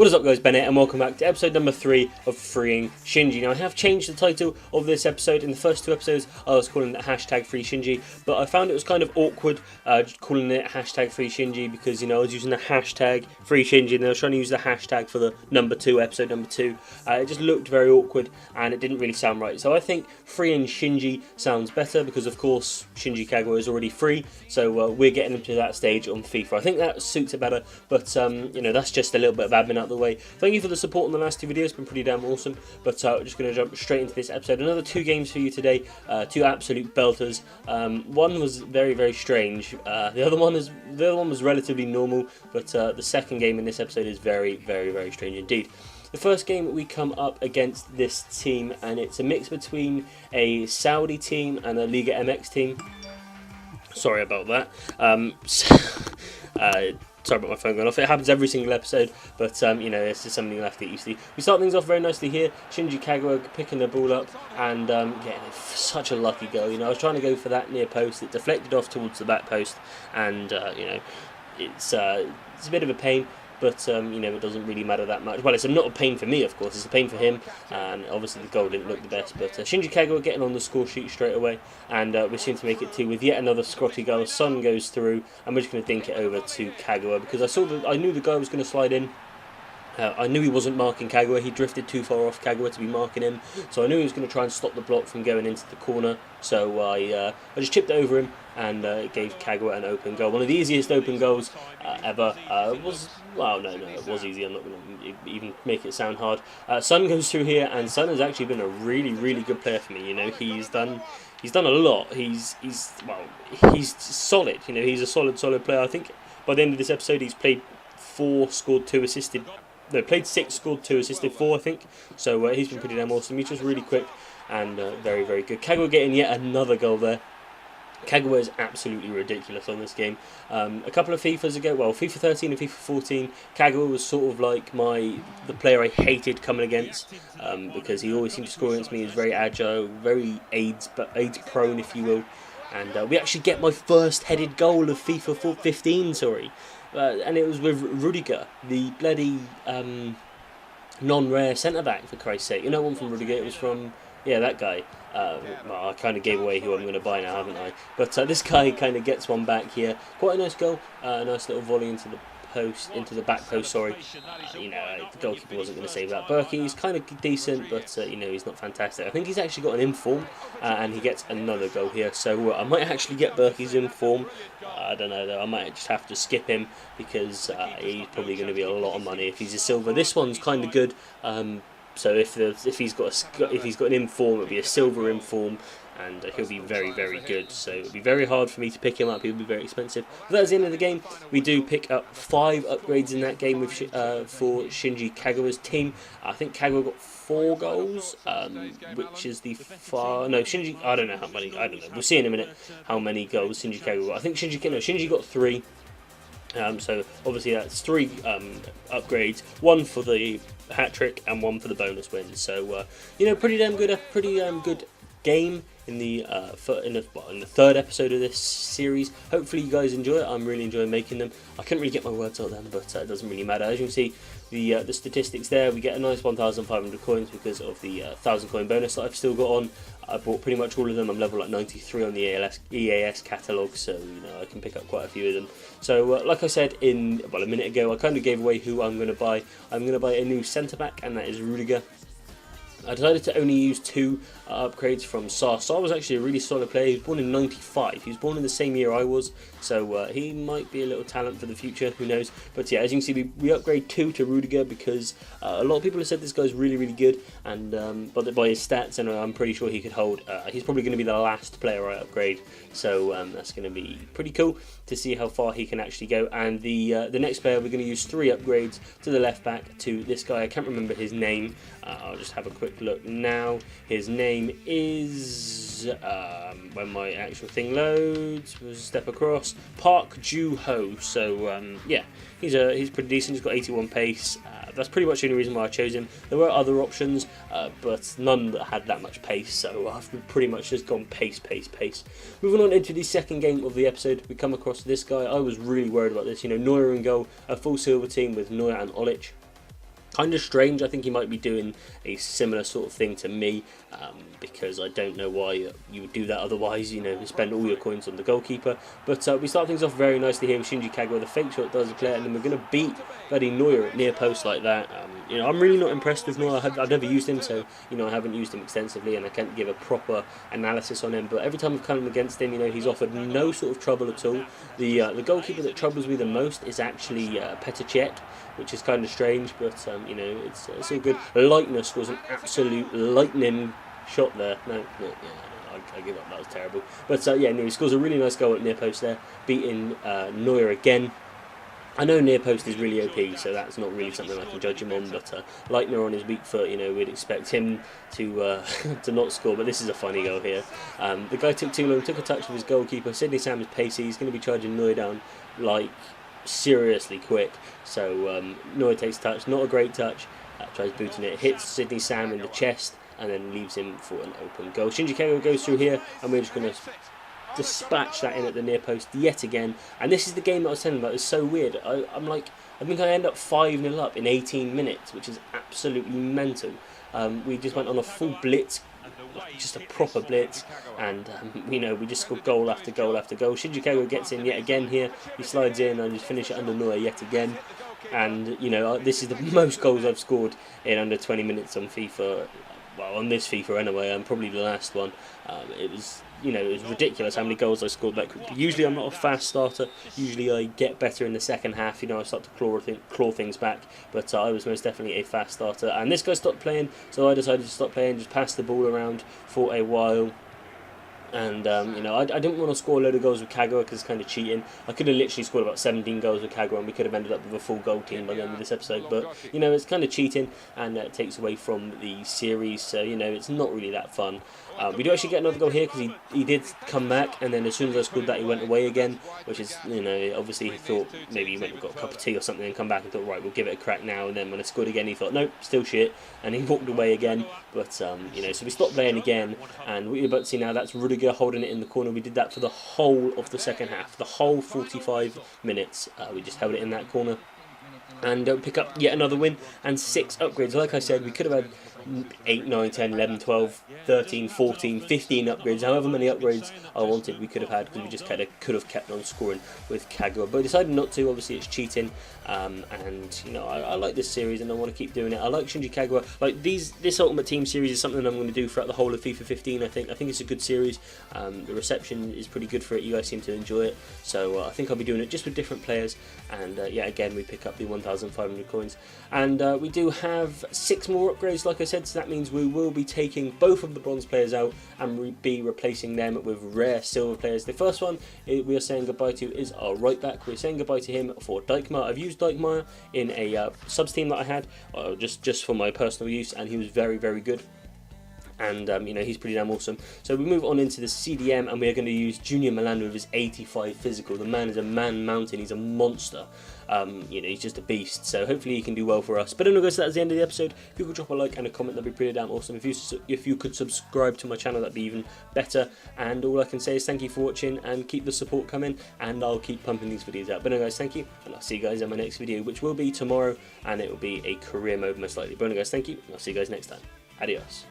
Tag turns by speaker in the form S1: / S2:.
S1: What is up, guys? Bennett, and welcome back to episode number 3 of Freeing Shinji. Now, I have changed the title of this episode. In the first 2 episodes, I was calling it hashtag Free Shinji, but I found it was kind of awkward calling it hashtag Free Shinji because, I was using the hashtag Free Shinji and I was trying to use the hashtag for the number 2, episode number 2. It just looked very awkward and it didn't really sound right. So I think Freeing Shinji sounds better because, of course, Shinji Kagawa is already free, so we're getting him to that stage on FIFA. I think that suits it better, but, that's just a little bit of admin out the way. Thank you for the support on the last 2 videos, it's been pretty damn awesome, but we're just going to jump straight into this episode. Another 2 games for you today, 2 absolute belters. One was very, very strange, the other one was relatively normal, but the second game in this episode is very, very, very strange indeed. The first game, we come up against this team, and it's a mix between a Saudi team and a Liga MX team. Sorry about that. Sorry about my phone going off. It happens every single episode, but it's just something you'll have to get used to. We start things off very nicely here. Shinji Kagawa picking the ball up and getting such a lucky goal. I was trying to go for that near post. It deflected off towards the back post, and it's a bit of a pain. But, it doesn't really matter that much. Well, it's not a pain for me, of course. It's a pain for him. And obviously the goal didn't look the best. But Shinji Kagawa getting on the score sheet straight away. And we seem to make it 2 with yet another scrotty goal. Sun goes through. And we're just going to dink it over to Kagawa. Because I knew the guy was going to slide in. I knew he wasn't marking Kagawa. He drifted too far off Kagawa to be marking him. So I knew he was going to try and stop the block from going into the corner. So I just chipped it over him and gave Kagawa an open goal. One of the easiest open goals ever. It was easy. I'm not going to even make it sound hard. Sun goes through here, and Sun has actually been a really, really good player for me. He's done a lot. He's solid. He's a solid player. I think by the end of this episode, he's played 4, scored 2, assisted. No, played 6, scored 2, assisted 4, I think. So he's been pretty damn awesome. He's just really quick and very, very good. Kagawa getting yet another goal there. Kagawa is absolutely ridiculous on this game. A couple of FIFAs ago, well, FIFA 13 and FIFA 14, Kagawa was sort of like the player I hated coming against because he always seemed to score against me. He's very agile, very AIDS prone, if you will. And we actually get my first headed goal of FIFA 15, and it was with Rudiger, the bloody non-rare centre-back, for Christ's sake. One from Rudiger, it was from, that guy. Well, I kind of gave away who I'm going to buy now, haven't I? But this guy kind of gets one back here. Quite a nice goal, a nice little volley into the back post, sorry. The goalkeeper wasn't going to save that. Berkey's kind of decent, but, he's not fantastic. I think he's actually got an inform, and he gets another goal here. So I might actually get Berkey's inform. I don't know, though. I might just have to skip him, because he's probably going to be a lot of money if he's a silver. This one's kind of good. So if he's got an inform, it'll be a silver inform, and he'll be very, very good. So it'll be very hard for me to pick him up. He'll be very expensive. But that's the end of the game. We do pick up 5 upgrades in that game with for Shinji Kagawa's team. I think Kagawa got 4 goals, which is Shinji. I don't know how many. I don't know. We'll see in a minute how many goals Shinji Kagawa got. I think Shinji got 3. So obviously that's 3 upgrades, 1 for the hat trick and 1 for the bonus wins. So pretty damn good. A pretty good game in the 3rd episode of this series. Hopefully you guys enjoy it. I'm really enjoying making them. I couldn't really get my words out then, but it doesn't really matter. As you can see, the statistics there, we get a nice 1,500 coins because of the 1,000 coin bonus that I've still got on. I bought pretty much all of them. I'm level 93 on the EAS catalogue, so I can pick up quite a few of them. So like I said a minute ago, I kind of gave away who I'm going to buy. I'm going to buy a new centre back, and that is Rudiger. I decided to only use 2 upgrades from Sar. Sar was actually a really solid player. He was born in 95. He was born in the same year I was, so he might be a little talent for the future, who knows. But yeah, as you can see, we upgrade 2 to Rudiger because a lot of people have said this guy's really, really good, and but by his stats, and I'm pretty sure he could hold. He's probably going to be the last player I upgrade, so that's going to be pretty cool to see how far he can actually go. And the next player, we're going to use 3 upgrades to the left back to this guy. I can't remember his name. I'll just have a quick look now. His name is, when my actual thing loads, we'll step across, Park Ju-ho. So yeah, he's pretty decent. He's got 81 pace. That's pretty much the only reason why I chose him. There were other options, but none that had that much pace, so I've pretty much just gone pace. Moving on into the second game of the episode, we come across this guy. I was really worried about this. Neuer in goal, a full silver team with Neuer and Olic. Kind of strange. I think he might be doing a similar sort of thing to me, because I don't know why you would do that otherwise, you know, spend all your coins on the goalkeeper. But we start things off very nicely here with Shinji Kagawa. The fake shot does declare, and then we're going to beat bloody Neuer at near post like that. You know, I'm really not impressed with Neuer. I've never used him, so, you know, I haven't used him extensively, and I can't give a proper analysis on him. But every time I've come against him, you know, he's offered no sort of trouble at all. The goalkeeper that troubles me the most is actually Petr, which is kind of strange, but you know, it's all good. Leitner scores an absolute lightning shot there. No, I give up. That was terrible. But yeah, no, he scores a really nice goal at near post there, beating Neuer again. I know near post is really OP, so that's not really something I can judge him on. But Leitner on his weak foot, you know, we'd expect him to to not score. But this is a funny goal here. The guy took too long, took a touch of his goalkeeper. Sidney Sam is pacey. He's going to be charging Neuer down like seriously quick. So Neuer takes touch, not a great touch, tries booting it, hits Sidney Sam in the chest, and then leaves him for an open goal. Shinji Kagawa goes through here, and we're just going to dispatch that in at the near post yet again. And this is the game that I was telling about. It's so weird. I'm like, I think I end up 5-0 up in 18 minutes, which is absolutely mental. We just went on a full blitz, just a proper blitz, and you know, we just scored goal after goal after goal. Shinji Kagawa gets in yet again here. He slides in and just finish it under Neuer yet again. And you know, this is the most goals I've scored in under 20 minutes on FIFA. Well, on this FIFA anyway, and probably the last one. It was, you know, it was ridiculous how many goals I scored that quickly. Usually I'm not a fast starter. Usually I get better in the second half. You know, I start to claw things back. But I was most definitely a fast starter. And this guy stopped playing, so I decided to stop playing, just pass the ball around for a while. And you know, I didn't want to score a load of goals with Kagawa because it's kind of cheating. I could have literally scored about 17 goals with Kagawa, and we could have ended up with a full goal team by the end of this episode. But you know, it's kind of cheating, and it takes away from the series. So you know, it's not really that fun. We do actually get another goal here because he did come back, and then as soon as I scored that, he went away again, which is, you know, obviously he thought maybe he went and got a cup of tea or something and come back and thought, right, we'll give it a crack now. And then when I scored again, he thought, nope, still shit, and he walked away again. But you know, so we stopped playing again, and what you're about to see now, that's Rudiger holding it in the corner. We did that for the whole of the second half, the whole 45 minutes. We just held it in that corner, and pick up yet another win and 6 upgrades. Like I said, we could have had 8, 9, 10, 11, 12, 13, 14, 15 upgrades, however many upgrades I wanted we could have had, because we just kind of could have kept on scoring with Kagawa, but I decided not to. Obviously it's cheating, and you know, I like this series and I want to keep doing it. I like Shinji Kagawa. Like this Ultimate Team series is something I'm going to do throughout the whole of FIFA 15. I think it's a good series. The reception is pretty good for it. You guys seem to enjoy it, so I think I'll be doing it just with different players. And yeah, again, we pick up the 1,500 coins, and we do have 6 more upgrades, like I said, so that means we will be taking both of the bronze players out and be replacing them with rare silver players. The first one we are saying goodbye to is our right back. We're saying goodbye to him for Dijkmaer. I've used Dijkmaer in a subs team that I had, just for my personal use, and he was very, very good. And you know, he's pretty damn awesome. So we move on into the CDM, and we are going to use Junior Milan with his 85 physical. The man is a man mountain. He's a monster. You know, he's just a beast. So hopefully he can do well for us. But anyway, guys, that's the end of the episode. If you could drop a like and a comment, that'd be pretty damn awesome. If you could subscribe to my channel, that'd be even better. And all I can say is thank you for watching, and keep the support coming, and I'll keep pumping these videos out. But anyway, guys, thank you, and I'll see you guys in my next video, which will be tomorrow, and it will be a career mode most likely. But anyway, guys, thank you, and I'll see you guys next time. Adios.